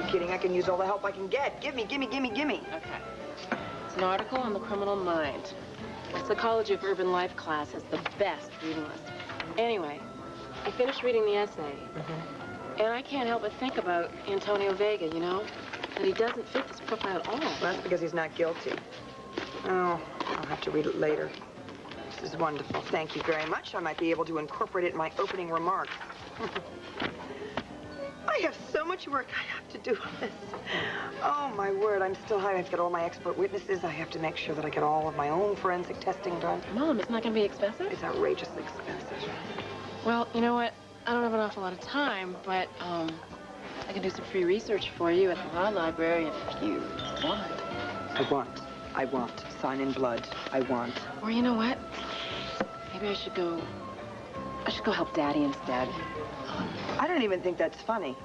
kidding. I can use all the help I can get. Gimme. Okay. It's an article on the criminal mind. The Psychology of Urban Life class has the best reading list. Anyway, I finished reading the essay, and I can't help but think about Antonio Vega, you know? That he doesn't fit this profile at all. Well, that's because he's not guilty. Oh, I'll have to read it later. This is wonderful. Thank you very much. I might be able to incorporate it in my opening remarks. I have so much work I have to do on this. Oh, my word. I'm still high. I have to get all my expert witnesses. I have to make sure that I get all of my own forensic testing done. Mom, it's not going to be expensive? It's outrageously expensive. Well, you know what? I don't have an awful lot of time, but, I can do some free research for you at the law library if you want. I want. Sign in blood. I want. Or you know what? Maybe I should go help Daddy instead. I don't even think that's funny.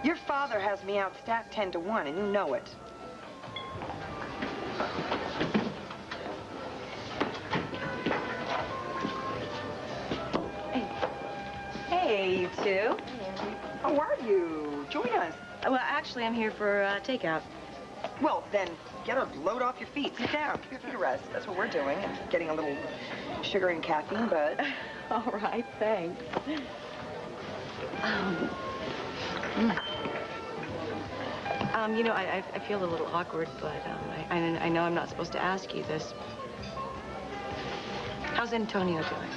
Your father has me outstaffed 10 to 1, and you know it. Hey, you two. How are you? Join us. Well, actually, I'm here for takeout. Well, then, get a load off your feet. Sit down. Give your feet a rest. That's what we're doing. And getting a little sugar and caffeine, but... All right, thanks. You know, I feel a little awkward, but I know I'm not supposed to ask you this. How's Antonio doing?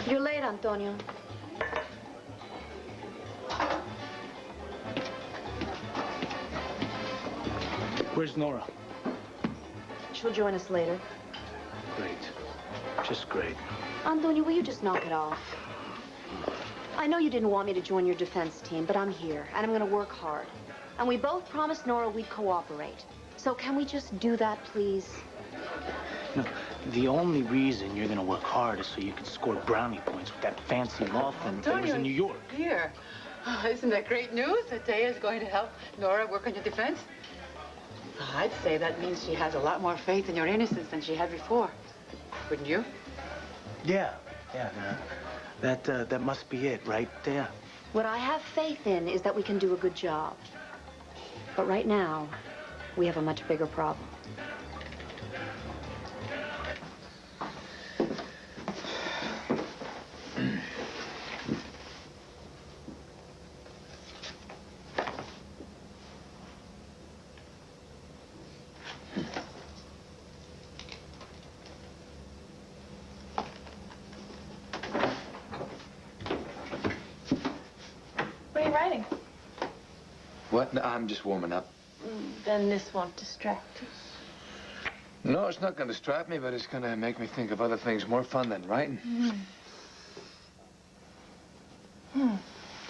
You're late, Antonio. Where's Nora? She'll join us later. Great. Just great. Antonio, will you just knock it off? I know you didn't want me to join your defense team, but I'm here, and I'm going to work hard. And we both promised Nora we'd cooperate. So can we just do that, please? No, the only reason you're going to work hard is so you can score brownie points with that fancy law firm that was in New York. Here. Oh, isn't that great news that Taya is going to help Nora work on your defense? I'd say that means she has a lot more faith in your innocence than she had before. Wouldn't you? Yeah. That must be it, right there. What I have faith in is that we can do a good job. But right now, we have a much bigger problem. What? No, I'm just warming up. Then this won't distract you. No, it's not going to distract me, but it's going to make me think of other things more fun than writing.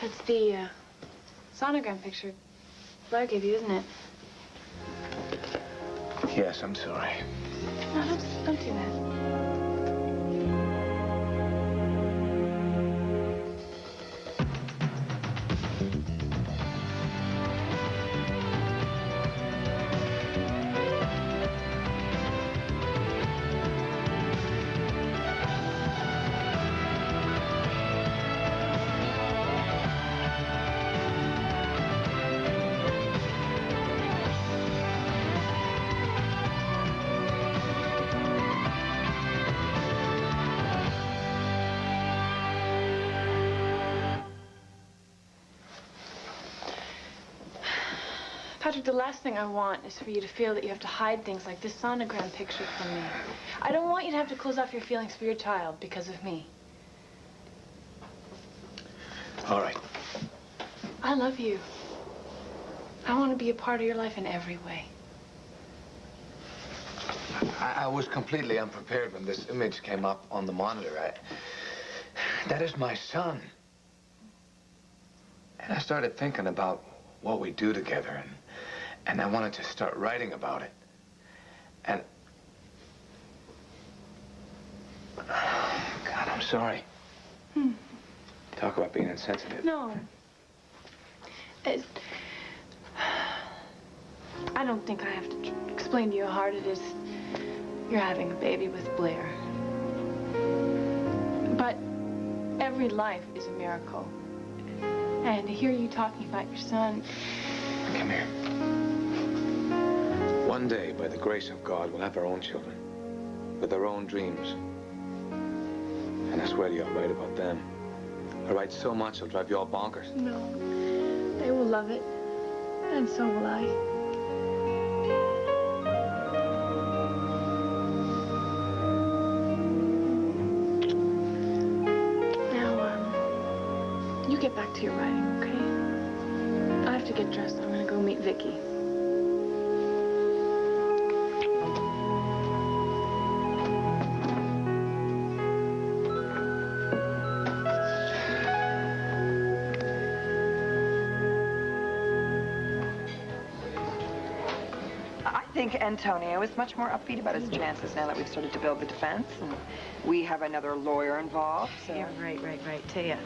That's the sonogram picture Blair gave you, isn't it? Yes, I'm sorry. No, don't do that. Patrick, the last thing I want is for you to feel that you have to hide things like this sonogram picture from me. I don't want you to have to close off your feelings for your child because of me. All right. I love you. I want to be a part of your life in every way. I was completely unprepared when this image came up on the monitor. That is my son. And I started thinking about what we do together, and I wanted to start writing about it. And... God, I'm sorry. Talk about being insensitive. No. I don't think I have to explain to you how hard it is. You're having a baby with Blair. But every life is a miracle. And to hear you talking about your son... Come here. One day, by the grace of God, we'll have our own children. With their own dreams. And I swear to you, I'll write about them. I'll write so much it'll drive you all bonkers. No. They will love it. And so will I. You get back to your writing, okay? I have to get dressed. I'm gonna go meet Vicky. I think Antonio is much more upbeat about his chances now that we've started to build the defense, and we have another lawyer involved, so... Yeah, right. Taya.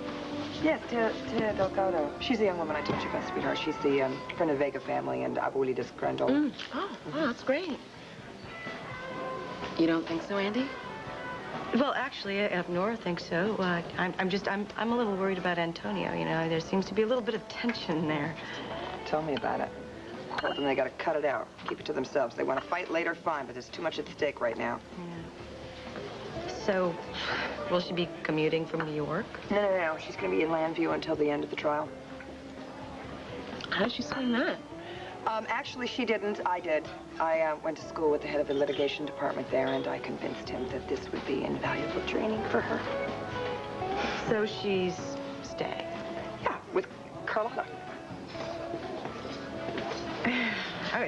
Yes, Tia Delgado. She's the young woman I told you about, sweetheart. She's the friend of the Vega family and Abuelita's granddaughter. Oh, that's great. You don't think so, Andy? Well, actually, if Nora thinks so, I'm a little worried about Antonio, you know. There seems to be a little bit of tension there. Tell me about it. I told them they got to cut it out, keep it to themselves. They want to fight later, fine, but there's too much at stake right now. Yeah. So, will she be commuting from New York? No. She's going to be in Landview until the end of the trial. How did she say that? Actually, she didn't. I did. I went to school with the head of the litigation department there, and I convinced him that this would be invaluable training for her. So she's staying? Yeah, with Carlotta.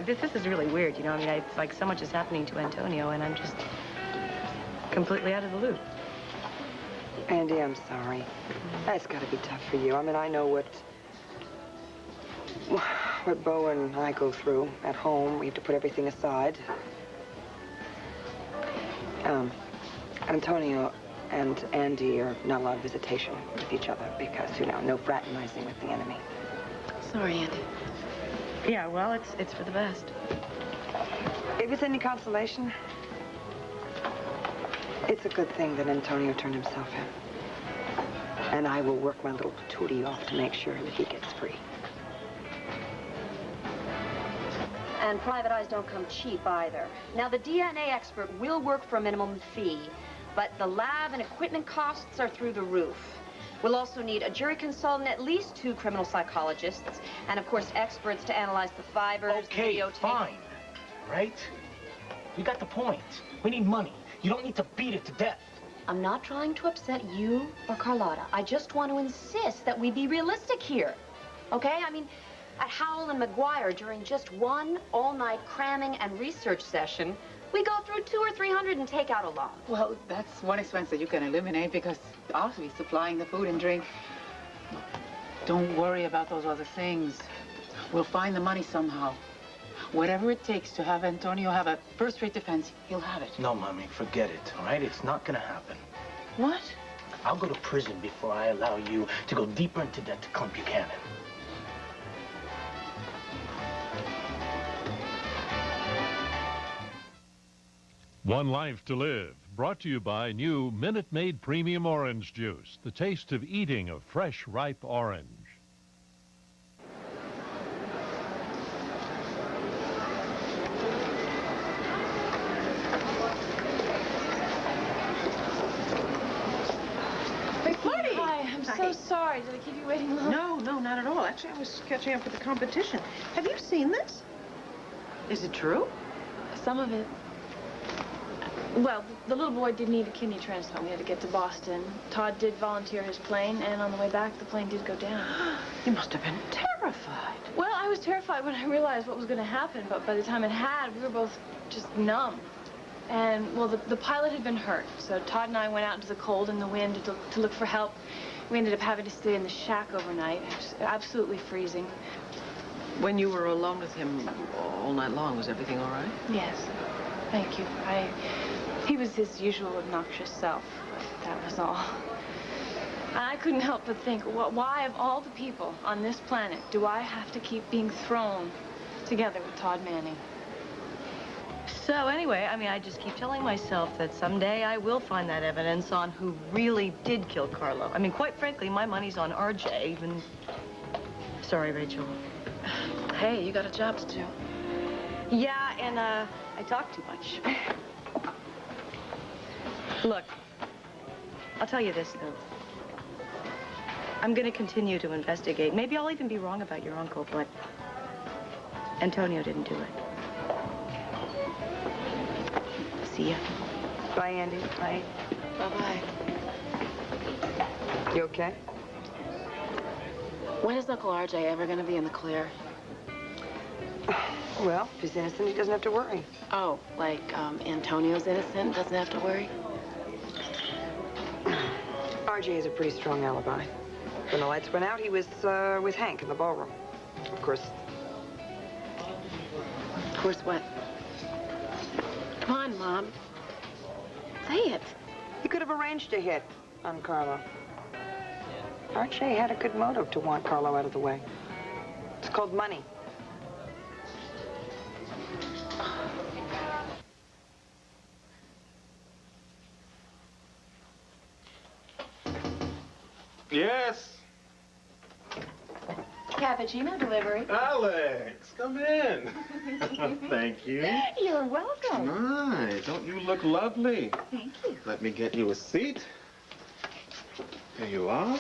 This is really weird, you know. I mean, it's like so much is happening to Antonio, and I'm just completely out of the loop. Andy, I'm sorry. That's got to be tough for you. I mean, I know what Bo and I go through at home. We have to put everything aside. Antonio and Andy are not allowed visitation with each other because, you know, no fraternizing with the enemy. Sorry, Andy. Yeah, well, it's for the best. If it's any consolation, it's a good thing that Antonio turned himself in. And I will work my little patootie off to make sure that he gets free. And private eyes don't come cheap either. Now, the DNA expert will work for a minimum fee, but the lab and equipment costs are through the roof. We'll also need a jury consultant, at least 2 criminal psychologists, and of course experts to analyze the fibers, okay, videotape. Fine, right? We got the point. We need money. You don't need to beat it to death. I'm not trying to upset you or Carlotta. I just want to insist that we be realistic here, okay? I mean, at Howell and McGuire, during just one all-night cramming and research session, we go through 200 or 300 and take out a loan. Well, that's one expense that you can eliminate because I'll be supplying the food and drink. Don't worry about those other things. We'll find the money somehow. Whatever it takes to have Antonio have a first-rate defense, he'll have it. No, Mommy, forget it, all right? It's not gonna happen. What? I'll go to prison before I allow you to go deeper into debt to Clump Buchanan. One Life to Live, brought to you by new Minute Maid Premium Orange Juice, the taste of eating a fresh, ripe orange. Hi, I'm so sorry. Did I keep you waiting long? No, not at all. Actually, I was catching up with the competition. Have you seen this? Is it true? Some of it. Well, the little boy did need a kidney transplant. We had to get to Boston. Todd did volunteer his plane, and on the way back, the plane did go down. You must have been terrified. Well, I was terrified when I realized what was going to happen, but by the time it had, we were both just numb. And, well, the pilot had been hurt, so Todd and I went out into the cold and the wind to look for help. We ended up having to stay in the shack overnight. It was absolutely freezing. When you were alone with him all night long, was everything all right? Yes. Thank you. He was his usual obnoxious self, but that was all. I couldn't help but think, why of all the people on this planet do I have to keep being thrown together with Todd Manning? So anyway, I mean, I just keep telling myself that someday I will find that evidence on who really did kill Carlo. I mean, quite frankly, my money's on RJ, even... Sorry, Rachel. Hey, you got a job to do. Yeah, and, I talk too much. Look, I'll tell you this, though. I'm gonna continue to investigate. Maybe I'll even be wrong about your uncle, but Antonio didn't do it. See ya. Bye, Andy. Bye. Bye-bye. You okay? When is Uncle RJ ever going to be in the clear? Well, if he's innocent, he doesn't have to worry. Oh, like Antonio's innocent, doesn't have to worry? RJ has a pretty strong alibi. When the lights went out, he was with Hank in the ballroom. Of course. Of course what? Come on, Mom. Say it. He could have arranged a hit on Carlo. RJ had a good motive to want Carlo out of the way. It's called money. Yes. Cappuccino delivery. Alex, come in. Thank you. You're welcome. My, don't you look lovely? Thank you. Let me get you a seat. Here you are.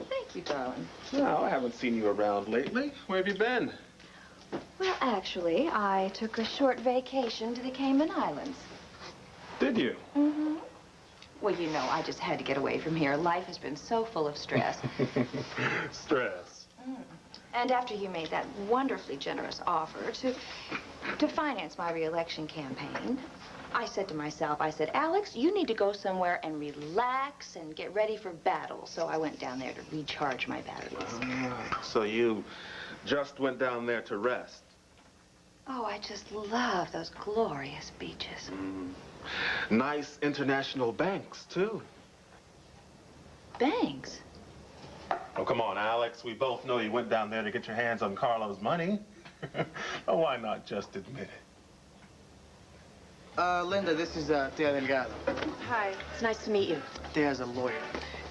Thank you, darling. Well, I haven't seen you around lately. Where have you been? Well, actually, I took a short vacation to the Cayman Islands. Did you? Mm-hmm. Well, you know, I just had to get away from here. Life has been so full of stress. Stress. And after you made that wonderfully generous offer to finance my re-election campaign, I said to myself, I said, Alex, you need to go somewhere and relax and get ready for battle. So I went down there to recharge my batteries. So you just went down there to rest? Oh, I just love those glorious beaches. Nice international banks, too. Banks? Oh, come on, Alex. We both know you went down there to get your hands on Carlo's money. Oh, why not just admit it? Linda, this is Thea Delgado. Hi. It's nice to meet you. Thea's a lawyer.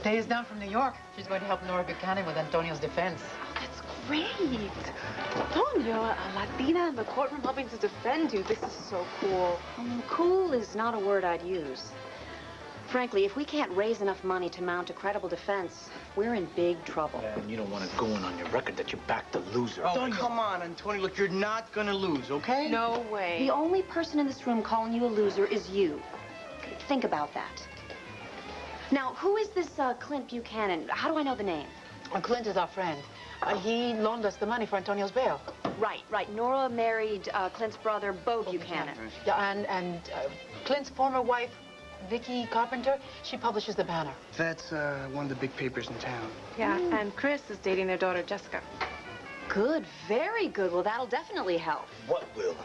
Taya's down from New York. She's going to help Nora Buchanan with Antonio's defense. That's great. Antonio, a Latina in the courtroom helping to defend you. This is so cool. Cool is not a word I'd use. Frankly, if we can't raise enough money to mount a credible defense, we're in big trouble. And you don't want to go in on your record that you backed the loser. Oh, come on, Antonio. Look, you're not gonna lose, okay? No way. The only person in this room calling you a loser is you. Think about that. Now, who is this Clint Buchanan? How do I know the name? Clint is our friend. He loaned us the money for Antonio's bail. Right. Nora married Clint's brother, Bo Buchanan. Yeah, and Clint's former wife, Vicky Carpenter, she publishes the Banner. That's one of the big papers in town. Yeah, and Chris is dating their daughter, Jessica. Good, very good. Well, that'll definitely help. What will?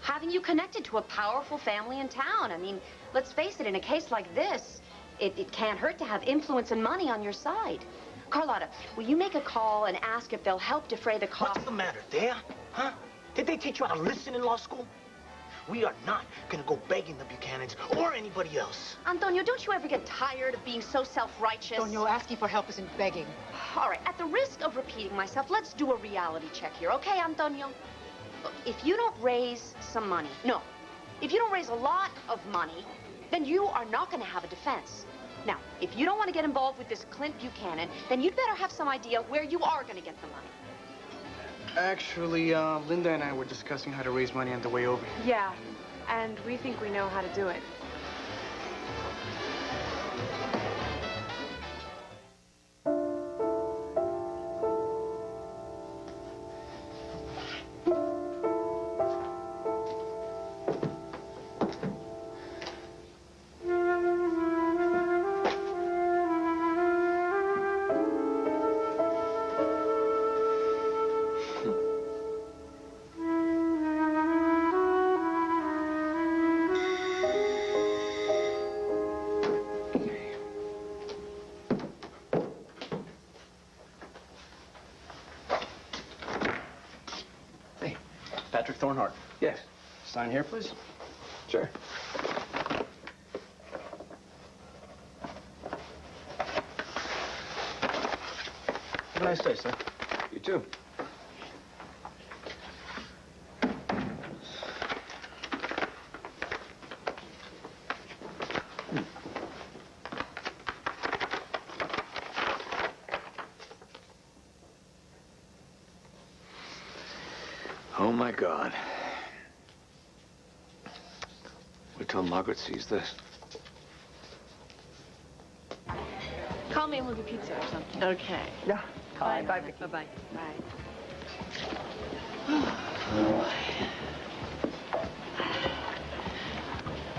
Having you connected to a powerful family in town. I mean, let's face it, in a case like this, it can't hurt to have influence and money on your side. Carlotta, will you make a call and ask if they'll help defray the cost? What's the matter, Thea? Huh? Did they teach you how to listen in law school? We are not gonna go begging the Buchanans or anybody else. Antonio, don't you ever get tired of being so self-righteous? Antonio, asking for help isn't begging. All right, at the risk of repeating myself, let's do a reality check here, okay, Antonio? Look, if you don't raise some money, if you don't raise a lot of money, then you are not gonna have a defense. Now, if you don't want to get involved with this Clint Buchanan, then you'd better have some idea where you are gonna get the money. Actually, Linda and I were discussing how to raise money on the way over here. Yeah, and we think we know how to do it. Patrick Thornhart. Yes. Sign here, please. Sure. Have a nice day, sir. You too. Oh, my God. Wait till Margaret sees this. Call me and we'll get pizza or something. Okay. Yeah. Bye. Bye, Vicky. Bye-bye.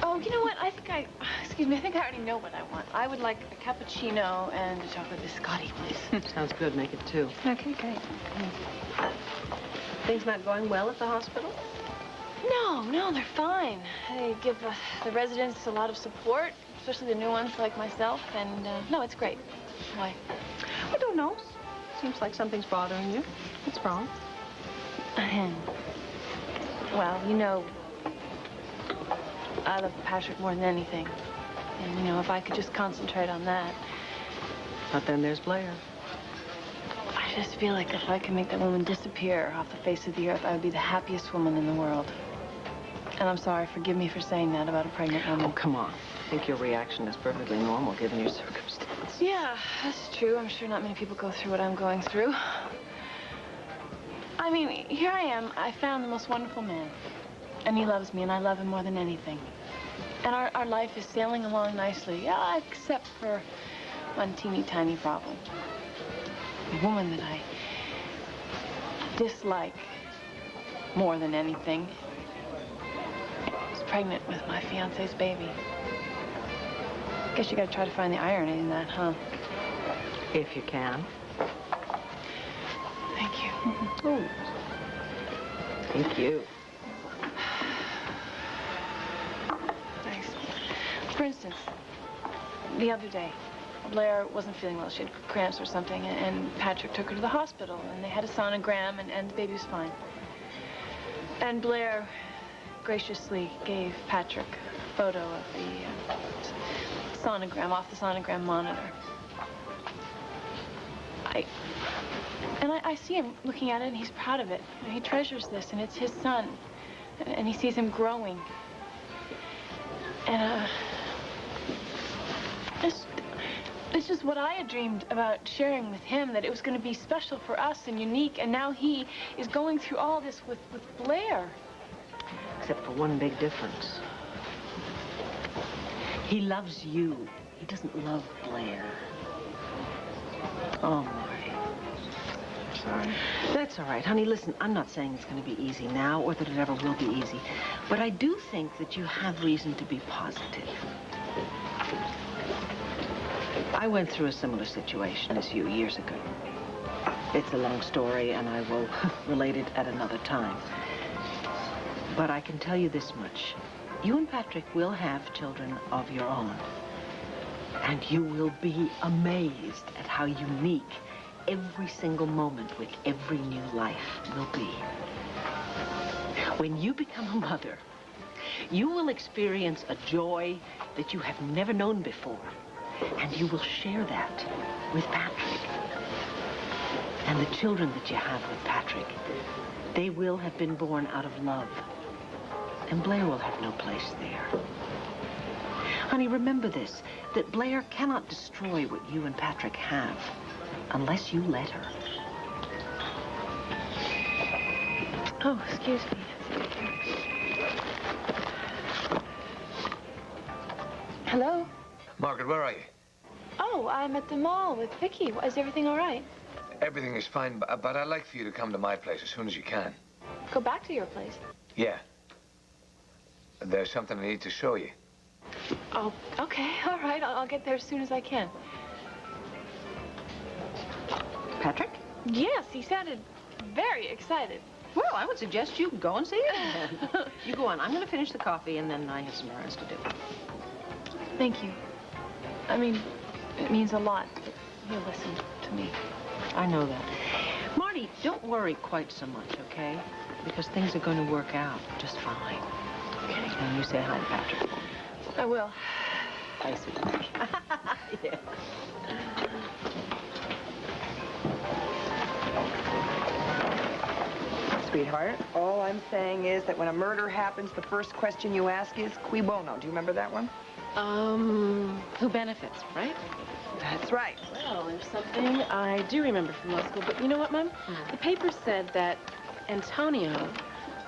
Oh, you know what? Excuse me, I think I already know what I want. I would like a cappuccino and a chocolate biscotti, please. Sounds good. Make it 2. Okay, great. Things not going well at the hospital? No, they're fine. They give the residents a lot of support, especially the new ones like myself, and no, it's great. Why? I don't know. Seems like something's bothering you. What's wrong? Well, you know, I love Patrick more than anything. And, you know, if I could just concentrate on that. But then there's Blair. I just feel like if I could make that woman disappear off the face of the earth, I would be the happiest woman in the world. And I'm sorry, forgive me for saying that about a pregnant woman. Oh, come on. I think your reaction is perfectly normal given your circumstance. Yeah, that's true. I'm sure not many people go through what I'm going through. I mean, here I am. I found the most wonderful man. And he loves me, and I love him more than anything. And our life is sailing along nicely, yeah, except for one teeny tiny problem. The woman that I dislike more than anything is pregnant with my fiancé's baby. Guess you gotta try to find the irony in that, huh? If you can. Thank you. Oh. Thank you. Thanks. For instance, the other day, Blair wasn't feeling well. She had cramps or something, and Patrick took her to the hospital, and they had a sonogram, and the baby was fine. And Blair graciously gave Patrick a photo of the sonogram off the sonogram monitor. I see him looking at it, and he's proud of it. He treasures this, and it's his son, and he sees him growing. And it's just what I had dreamed about sharing with him, that it was going to be special for us and unique, and now he is going through all this with Blair. Except for one big difference. He loves you. He doesn't love Blair. Oh, Marty. Sorry. That's all right, honey. Listen, I'm not saying it's going to be easy now or that it ever will be easy, but I do think that you have reason to be positive. I went through a similar situation as you years ago. It's a long story, and I will relate it at another time. But I can tell you this much. You and Patrick will have children of your own. And you will be amazed at how unique every single moment with every new life will be. When you become a mother, you will experience a joy that you have never known before. And you will share that with Patrick. And the children that you have with Patrick, they will have been born out of love. And Blair will have no place there. Honey, remember this, that Blair cannot destroy what you and Patrick have unless you let her. Oh, excuse me. Hello? Margaret, where are you? Oh, I'm at the mall with Vicky. Is everything all right? Everything is fine, but I'd like for you to come to my place as soon as you can. Go back to your place. Yeah. There's something I need to show you. Oh, okay. All right. I'll get there as soon as I can. Patrick? Yes, he sounded very excited. Well, I would suggest you go and see him. You go on. I'm going to finish the coffee, and then I have some errands to do. Thank you. I mean, it means a lot that you listen to me. I know that. Marty, don't worry quite so much, okay? Because things are going to work out just fine. Okay, now you say hi to Patrick. I will. Bye, sweetheart. Yeah. Sweetheart, all I'm saying is that when a murder happens, the first question you ask is, cui bono? Do you remember that one? Who benefits, right? That's right. Well, there's something I do remember from law school, but you know what, Mom? The paper said that Antonio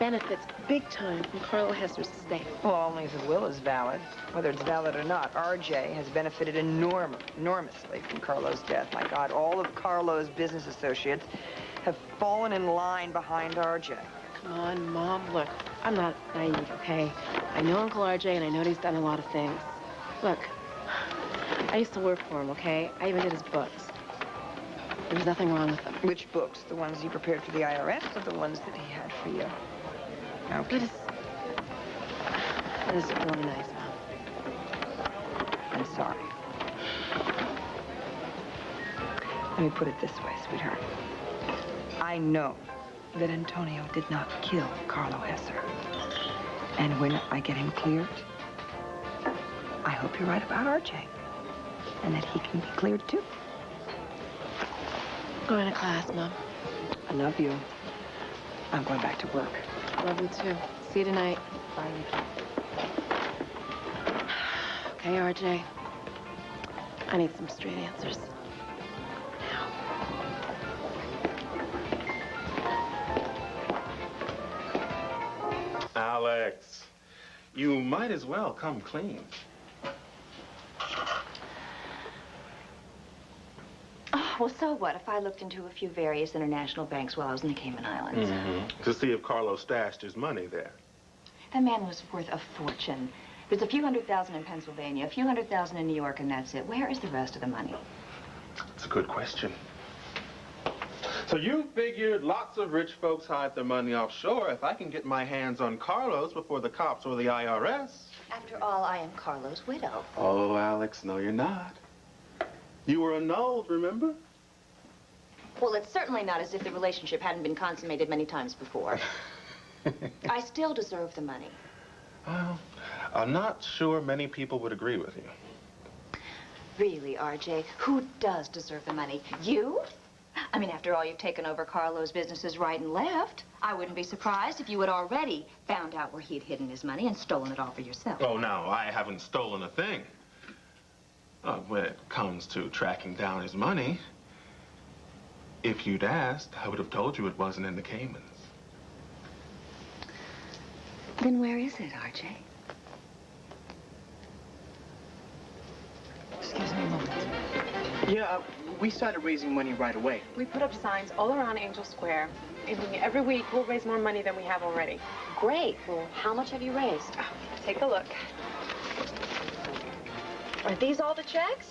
benefits big time from Carlo Hesser's estate. Well, only if the will is valid. Whether it's valid or not, RJ has benefited enormously from Carlo's death. My God, all of Carlo's business associates have fallen in line behind RJ. Come on, Mom, look, I'm not naive, okay? I know Uncle RJ, and I know he's done a lot of things. Look, I used to work for him, okay? I even did his books. There was nothing wrong with them. Which books? The ones he prepared for the IRS or the ones that he had for you? Okay. That is really nice, Mom. I'm sorry. Let me put it this way, sweetheart. I know that Antonio did not kill Carlo Hesser. And when I get him cleared, I hope you're right about RJ. And that he can be cleared, too. Going to class, Mom. I love you. I'm going back to work. Love you, too. See you tonight. Bye, Nikki. Okay, RJ. I need some straight answers. Alex, you might as well come clean. Oh, well, so what if I looked into a few various international banks while I was in the Cayman Islands? To see if Carlo stashed his money there. That man was worth a fortune. There's a few $100,000 in Pennsylvania, a few $100,000 in New York, and that's it. Where is the rest of the money? It's a good question. So you figured lots of rich folks hide their money offshore. If I can get my hands on Carlo's before the cops or the IRS. After all, I am Carlo's widow. Oh, Alex, no, you're not. You were annulled, remember? Well, it's certainly not as if the relationship hadn't been consummated many times before. I still deserve the money. Well, I'm not sure many people would agree with you. Really, RJ, who does deserve the money? You? I mean, after all, you've taken over Carlo's businesses right and left. I wouldn't be surprised if you had already found out where he'd hidden his money and stolen it all for yourself. Oh, no, I haven't stolen a thing. When it comes to tracking down his money, if you'd asked, I would have told you it wasn't in the Caymans. Then where is it, RJ? Excuse me a moment. Yeah, we started raising money right away. We put up signs all around Angel Square. And every week, we'll raise more money than we have already. Great. Well, how much have you raised? Take a look. Are these all the checks?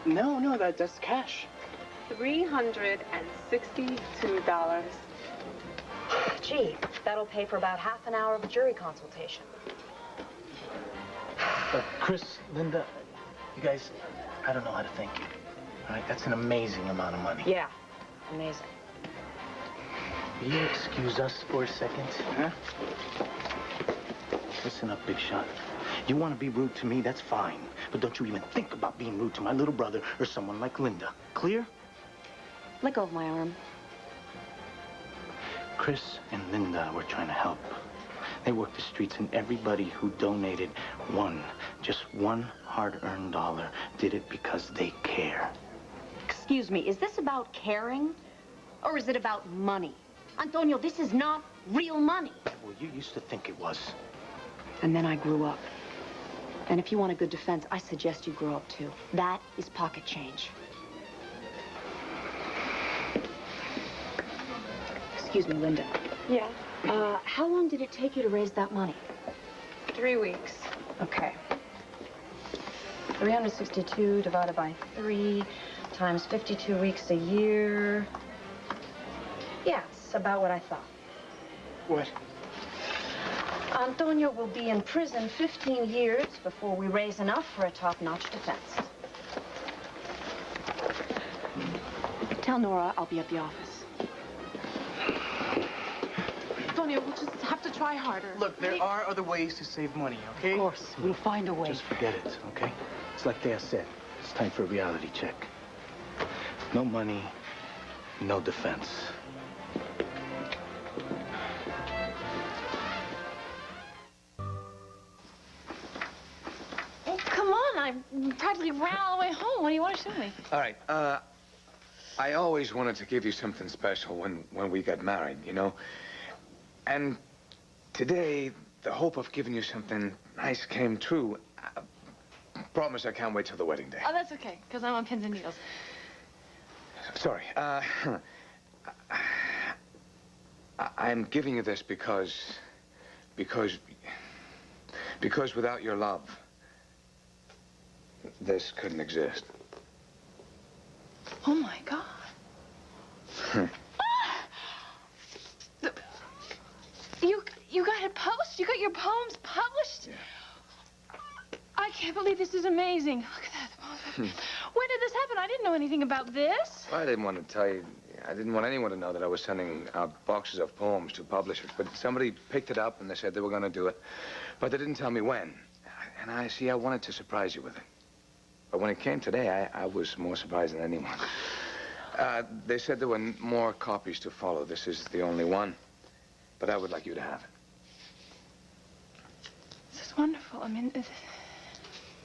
No, that's cash. $362. Gee, that'll pay for about half an hour of a jury consultation. Chris, Linda, you guys, I don't know how to thank you. All right, that's an amazing amount of money. Yeah, amazing. Will you excuse us for a second? Huh? Listen up, Big Shot. You want to be rude to me, that's fine. But don't you even think about being rude to my little brother or someone like Linda. Clear? Let go of my arm. Chris and Linda were trying to help. They worked the streets, and everybody who donated just one hard-earned dollar did it because they care. Excuse me, is this about caring? Or is it about money? Antonio, this is not real money. Well, you used to think it was. And then I grew up. And if you want a good defense, I suggest you grow up too. That is pocket change. Excuse me, Linda. Yeah. How long did it take you to raise that money? 3 weeks. Okay. 362 divided by 3 times 52 weeks a year. Yeah, it's about what I thought. What? Antonio will be in prison 15 years before we raise enough for a top-notch defense. Tell Nora I'll be at the office. Antonio, we'll just have to to try harder. Look, there are other ways to save money, okay? Of course, we'll find a way. Just forget it, okay? It's like Thea said. It's time for a reality check. No money, no defense. Oh, come on. I practically ran all the way home. What do you want to show me? All right, I always wanted to give you something special when we got married, you know? And today, the hope of giving you something nice came true. Promise I can't wait till the wedding day. Oh, that's okay, because I'm on pins and needles. Sorry, I'm giving you this because without your love, this couldn't exist. Oh, my God. You got it posted? You got your poems published? Yeah. I can't believe this is amazing. Look at that. When did this happen? I didn't know anything about this. I didn't want to tell you. I didn't want anyone to know that I was sending out boxes of poems to publishers. But somebody picked it up and they said they were going to do it. But they didn't tell me when. And I wanted to surprise you with it. But when it came today, I was more surprised than anyone. They said there were more copies to follow. This is the only one. But I would like you to have it. This is wonderful. I mean,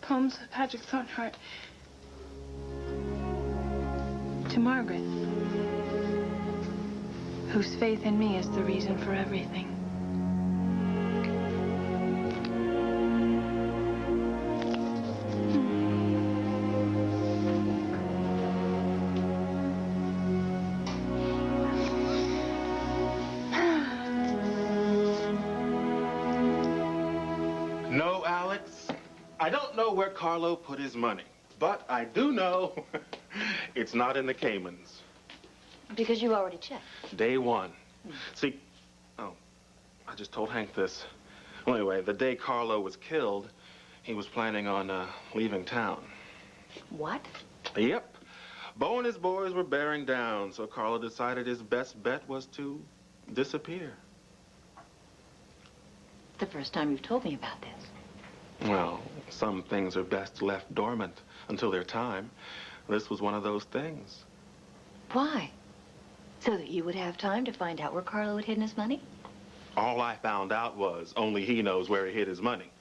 poems of Patrick Thornhart to Margaret, whose faith in me is the reason for everything. No, Alex. I don't know where Carlo put his money, but I do know it's not in the Caymans. Because you already checked. Day one. See, oh, I just told Hank this. Well, anyway, the day Carlo was killed, he was planning on leaving town. What? Yep. Bo and his boys were bearing down, so Carlo decided his best bet was to disappear. The first time you've told me about this. Well, some things are best left dormant until their time. This was one of those things. Why? So that you would have time to find out where Carlo had hidden his money? All I found out was only he knows where he hid his money.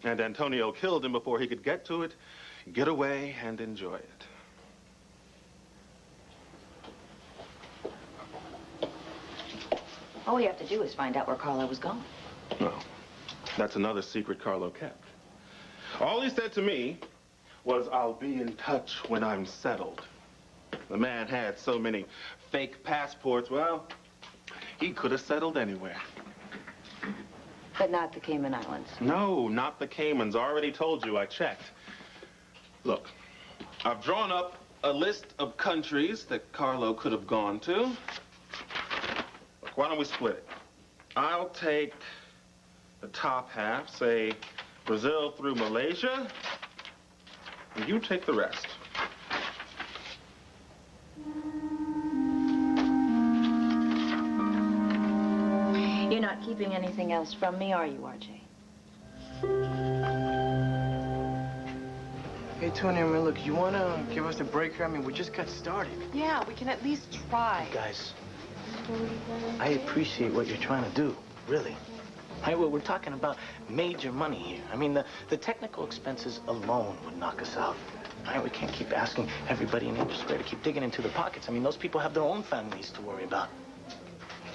And Antonio killed him before he could get to it, get away, and enjoy it. All we have to do is find out where Carlo was going. No, that's another secret Carlo kept. All he said to me was, I'll be in touch when I'm settled. The man had so many fake passports, well, he could have settled anywhere. But not the Cayman Islands. No, not the Caymans. Already told you, I checked. Look, I've drawn up a list of countries that Carlo could have gone to. Look, why don't we split it? I'll take the top half, say Brazil through Malaysia, and you take the rest. You're not keeping anything else from me, are you, RJ? Hey, Tony, I mean, look, you want to give us a break here? I mean, we just got started. Yeah, we can at least try. Guys, I appreciate what you're trying to do, really. We're talking about major money here. I mean, the technical expenses alone would knock us out. We can't keep asking everybody in Angel Square to keep digging into their pockets. I mean, those people have their own families to worry about.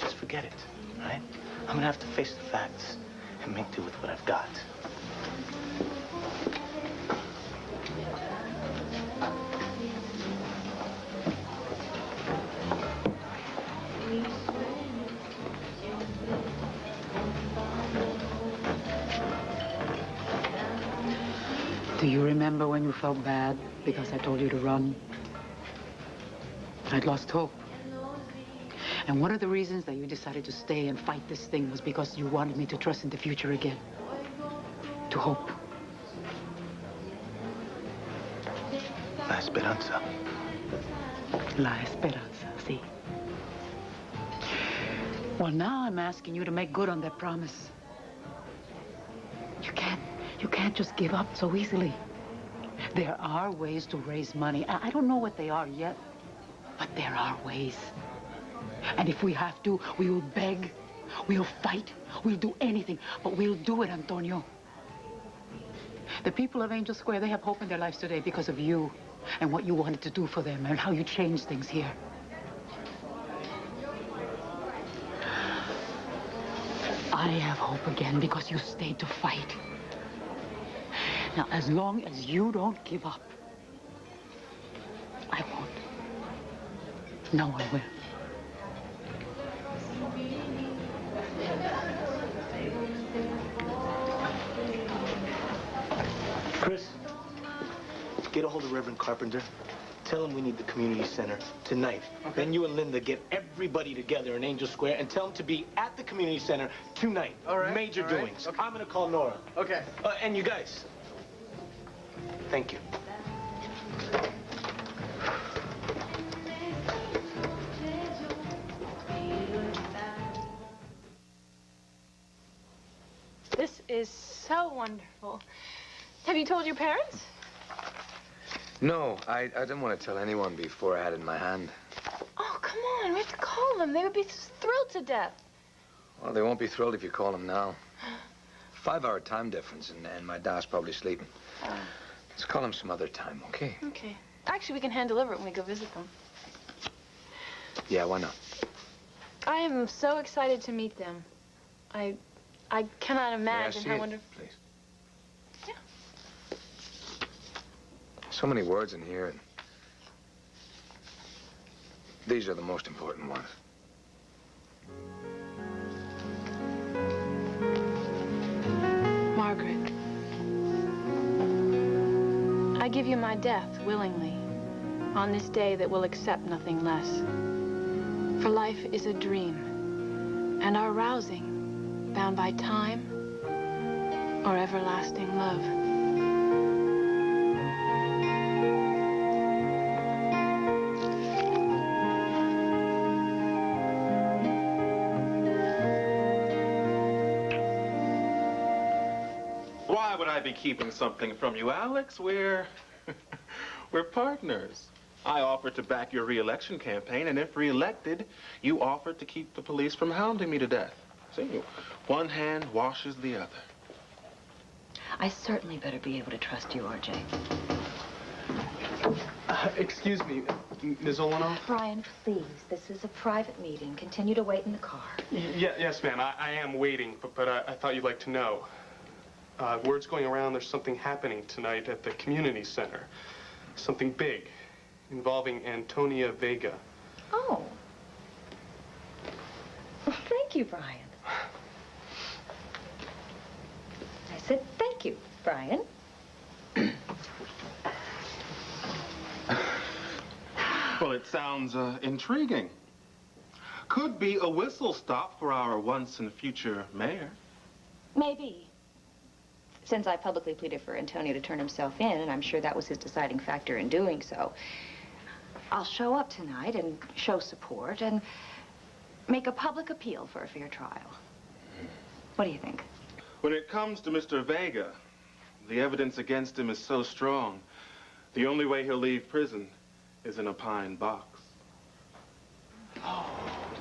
Just forget it, all right? I'm gonna have to face the facts and make do with what I've got. Do you remember when you felt bad because I told you to run? I'd lost hope. And one of the reasons that you decided to stay and fight this thing was because you wanted me to trust in the future again. To hope. La esperanza. La esperanza, sí. Well, now I'm asking you to make good on that promise. You can't just give up so easily. There are ways to raise money. I don't know what they are yet, but there are ways. And if we have to, we will beg, we'll fight, we'll do anything, but we'll do it, Antonio. The people of Angel Square, they have hope in their lives today because of you and what you wanted to do for them and how you changed things here. I have hope again because you stayed to fight. Now, as long as you don't give up, I won't. No one will. Chris, get a hold of Reverend Carpenter. Tell him we need the community center tonight. Okay. Then you and Linda get everybody together in Angel Square and tell them to be at the community center tonight. All right. Major all right. doings. Okay. I'm going to call Nora. Okay. And you guys, thank you. This is so wonderful. Have you told your parents? No, I didn't want to tell anyone before I had it in my hand. Oh, come on. We have to call them. They would be thrilled to death. Well, they won't be thrilled if you call them now. 5-hour time difference, and my dad's probably sleeping. Let's call him some other time, okay? Okay. Actually, we can hand deliver it when we go visit them. Yeah, why not? I am so excited to meet them. I cannot May I imagine see how it, wonderful. please? Yeah. So many words in here. And these are the most important ones. Margaret, I give you my death willingly on this day that will accept nothing less. For life is a dream, and our rousing, bound by time or everlasting love. Why would I be keeping something from you, Alex? We're partners. I offered to back your re-election campaign, and if re-elected, you offered to keep the police from hounding me to death. See, one hand washes the other. I certainly better be able to trust you, RJ. Excuse me, Ms. Oltl? Brian, please, this is a private meeting. Continue to wait in the car. Yes, ma'am. I am waiting, but I thought you'd like to know. Word's going around there's something happening tonight at the community center. Something big involving Antonia Vega. Oh. Well, thank you, Brian. I said thank you, Brian. Well, it sounds intriguing. Could be a whistle stop for our once and future mayor. Maybe. Since I publicly pleaded for Antonio to turn himself in, and I'm sure that was his deciding factor in doing so, I'll show up tonight and show support and make a public appeal for a fair trial. What do you think? When it comes to Mr. Vega, the evidence against him is so strong, the only way he'll leave prison is in a pine box. Oh,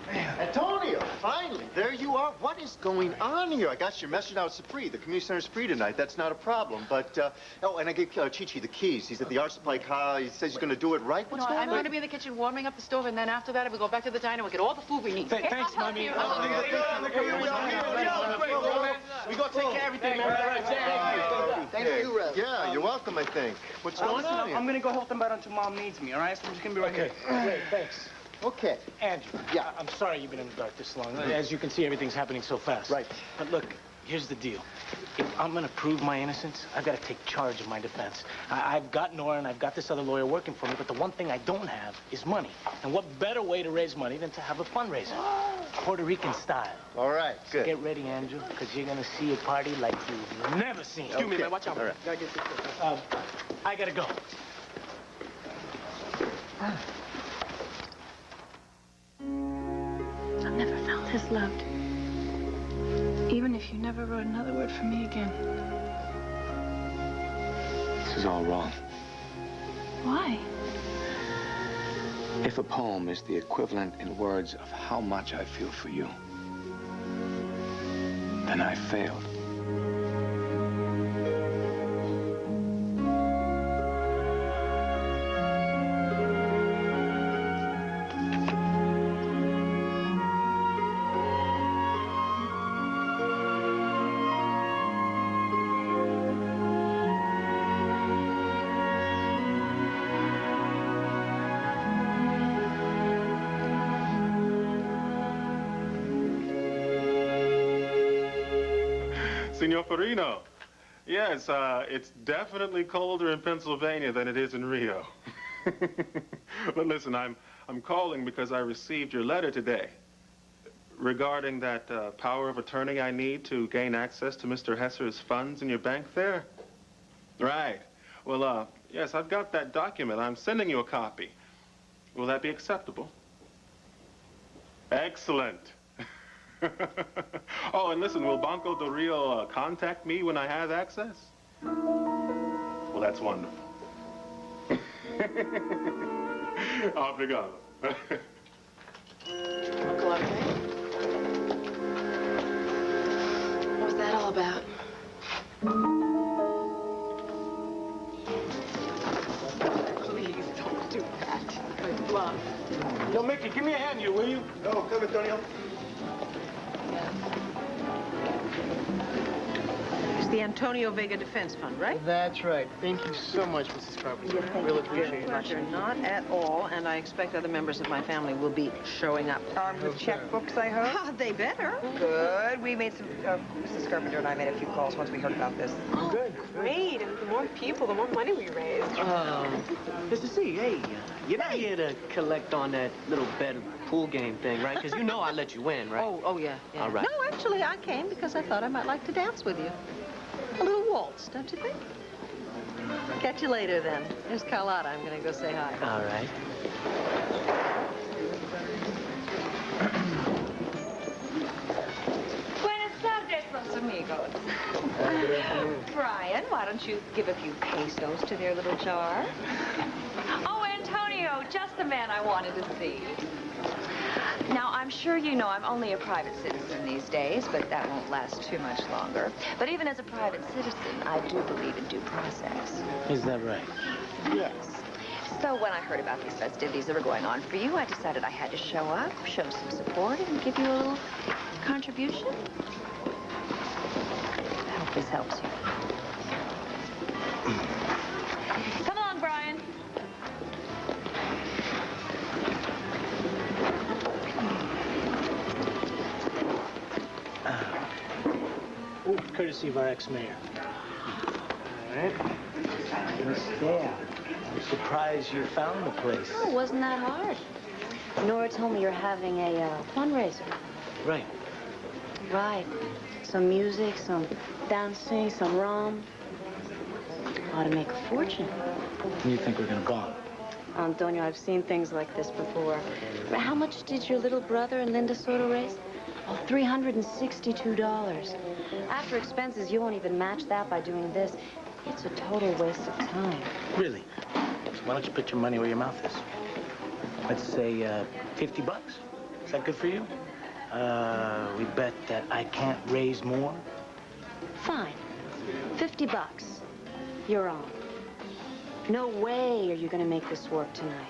man. Antonio, finally, there you are. What is going on here? I got your message. Now, it's free. The community center's free tonight. That's not a problem. But, oh, and I gave Chichi the keys. He's at the art supply car. He says he's going to do it right. What's going on? I'm going to be in the kitchen warming up the stove, and then after that, we go back to the diner and we get all the food we need. Thanks, Mommy. We go take care of everything, man. Thank you, Rev. Yeah, you're welcome, I think. What's going on here? I'm going to go help them out until Mom needs me, all right? So I'm just going to be right here. Great, thanks. Okay. Andrew, Yeah. I'm sorry you've been in the dark this long. As you can see, everything's happening so fast. Right. But look, here's the deal. If I'm going to prove my innocence, I've got to take charge of my defense. I've got Nora and I've got this other lawyer working for me, but the one thing I don't have is money. And what better way to raise money than to have a fundraiser? Puerto Rican style. All right, good. Get ready, Andrew, because you're going to see a party like you've never seen. Excuse me, man. Watch out. All right. I got to go. I've never felt has loved. Even if you never wrote another word for me again. This is all wrong. Why? If a poem is the equivalent in words of how much I feel for you, then I failed. Signor Farino. Yes, it's definitely colder in Pennsylvania than it is in Rio. But listen, I'm calling because I received your letter today regarding that power of attorney I need to gain access to Mr. Hesser's funds in your bank there. Right. Well, yes, I've got that document. I'm sending you a copy. Will that be acceptable? Excellent. Oh, and listen, will Banco do Rio contact me when I have access? Well, that's wonderful. Obrigado. Uncle Oltl, what was that all about? Please don't do that. I'd love. Yo, Mickey, give me a hand here, will you? No, come, Antonio. It's the Antonio Vega Defense Fund, right? That's right. Thank you so much, Mrs. Carpenter. Really appreciate it. Pleasure, not at all, and I expect other members of my family will be showing up. Armed with checkbooks, I hope? Ah, they better. Good. We made some, Mrs. Carpenter and I made a few calls once we heard about this. Oh, good. Great. And the more people, the more money we raise. Mr. C, hey, you're not here to collect on that little bet pool game thing, right? Because you know I let you win, right? Oh, yeah. All right. No, actually, I came because I thought I might like to dance with you. A little waltz, don't you think? Catch you later, then. There's Carlotta. I'm going to go say hi. All right. Buenas tardes, los amigos. Brian, why don't you give a few pesos to their little jar? Oh, Antonio, just the man I wanted to see. Now, I'm sure you know I'm only a private citizen these days, but that won't last too much longer. But even as a private citizen, I do believe in due process. Is that right? Yes. So when I heard about these festivities that were going on for you, I decided I had to show up, show some support, and give you a little contribution. I hope this helps you. Come along, Brian. Courtesy of our ex-mayor. All right. Miss Dale, I'm surprised you found the place. Oh, wasn't that hard? Nora told me you're having a fundraiser. Right. Right. Some music, some dancing, some rum. Ought to make a fortune. You think we're gonna bomb? Antonio, I've seen things like this before. How much did your little brother and Linda sort of raise? Oh, $362. After expenses, you won't even match that by doing this. It's a total waste of time. Really? So why don't you put your money where your mouth is? Let's say $50. Is that good for you? We bet that I can't raise more. Fine. $50. You're on. No way are you going to make this work tonight.